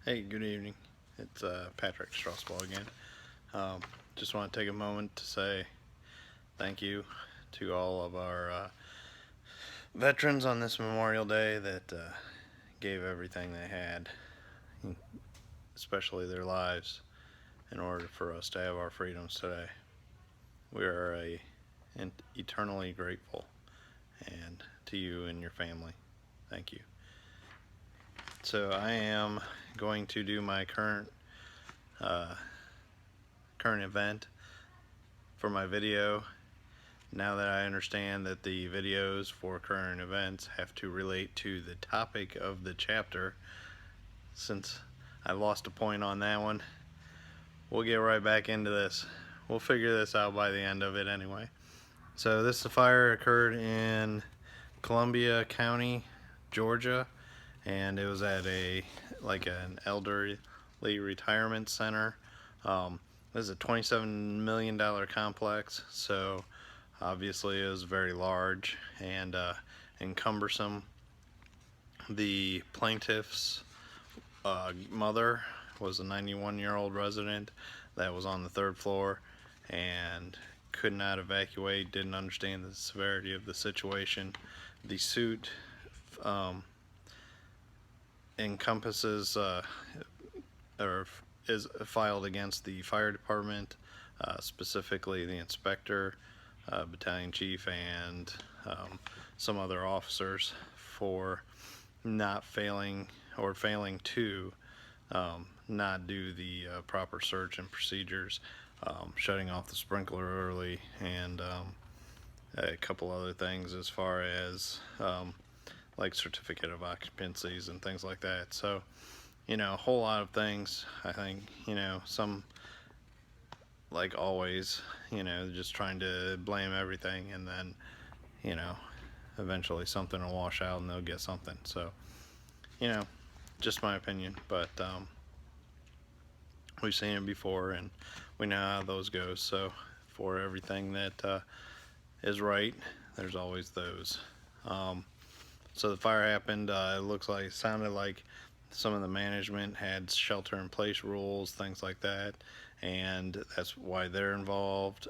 Hey, good evening. It's Patrick Straussball again. Just want to take a moment to say thank you to all of our veterans on this Memorial Day that gave everything they had, especially their lives, in order for us to have our freedoms today. We are eternally grateful, and to you and your family, thank you. So I am going to do my current event for my video. Now that I understand that the videos for current events have to relate to the topic of the chapter, since I lost a point on that one, we'll get right back into this. We'll figure this out by the end of it anyway. So this fire occurred in Columbia County, Georgia, and it was at an elderly retirement center. This is a $27 million complex, so obviously it was very large and cumbersome. The plaintiff's mother was a 91-year-old resident that was on the third floor and could not evacuate, didn't understand the severity of the situation. The suit encompasses or is filed against the fire department, specifically the inspector, battalion chief, and some other officers for not failing to not do the proper search and procedures, shutting off the sprinkler early, and a couple other things as far as like certificate of occupancies and things like that. So, a whole lot of things. I think, some, like always, just trying to blame everything, and then, eventually something will wash out and they'll get something. So, just my opinion, but we've seen it before and we know how those go. So for everything that is right, there's always those. So the fire happened. It sounded like some of the management had shelter in place rules, things like that, and that's why they're involved.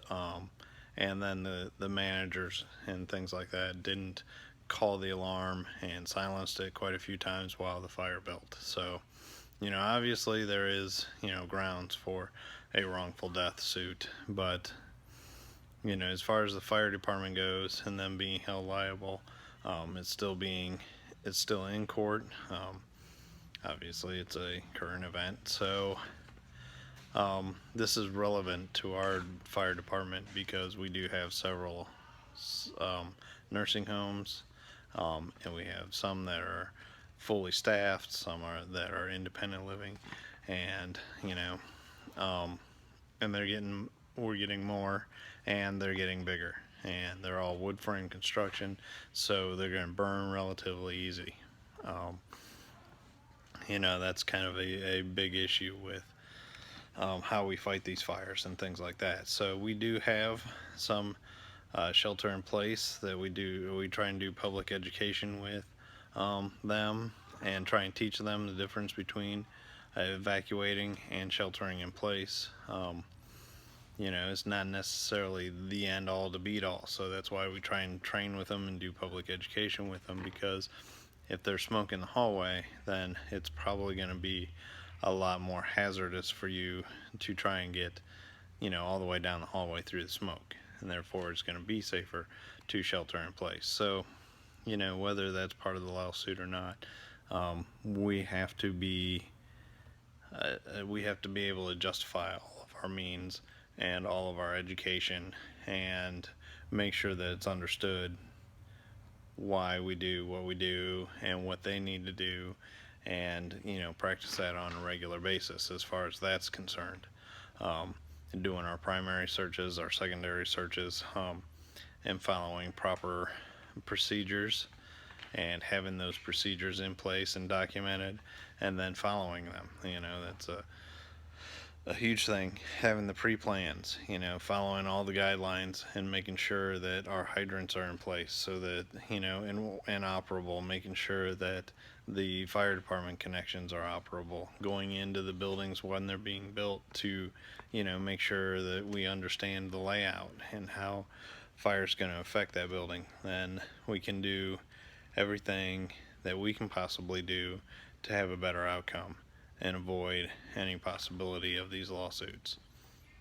And then the managers and things like that didn't call the alarm and silenced it quite a few times while the fire built. So, obviously there is, grounds for a wrongful death suit, but, as far as the fire department goes and them being held liable, it's still in court. Obviously it's a current event, so this is relevant to our fire department because we do have several nursing homes, and we have some that are fully staffed, some that are independent living, and and we're getting more, and they're getting bigger, and they're all wood frame construction, so they're going to burn relatively easy. That's kind of a big issue with how we fight these fires and things like that. So we do have some shelter in place that we try and do public education with them, and try and teach them the difference between evacuating and sheltering in place. It's not necessarily the end all to beat all, so that's why we try and train with them and do public education with them, because if there's smoke in the hallway, then it's probably going to be a lot more hazardous for you to try and get all the way down the hallway through the smoke, and therefore it's going to be safer to shelter in place. So whether that's part of the lawsuit or not, we have to be able to justify all of our means and all of our education, and make sure that it's understood why we do what we do and what they need to do, and practice that on a regular basis as far as that's concerned. Doing our primary searches, our secondary searches, and following proper procedures, and having those procedures in place and documented, and then following them. That's a huge thing. Having the pre-plans, following all the guidelines, and making sure that our hydrants are in place, so that and operable, making sure that the fire department connections are operable going into the buildings when they're being built, to make sure that we understand the layout and how fire's going to affect that building. Then we can do everything that we can possibly do to have a better outcome and avoid any possibility of these lawsuits.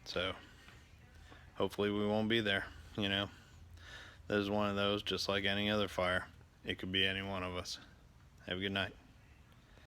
So hopefully we won't be there. This is one of those, just like any other fire. It could be any one of us. Have a good night.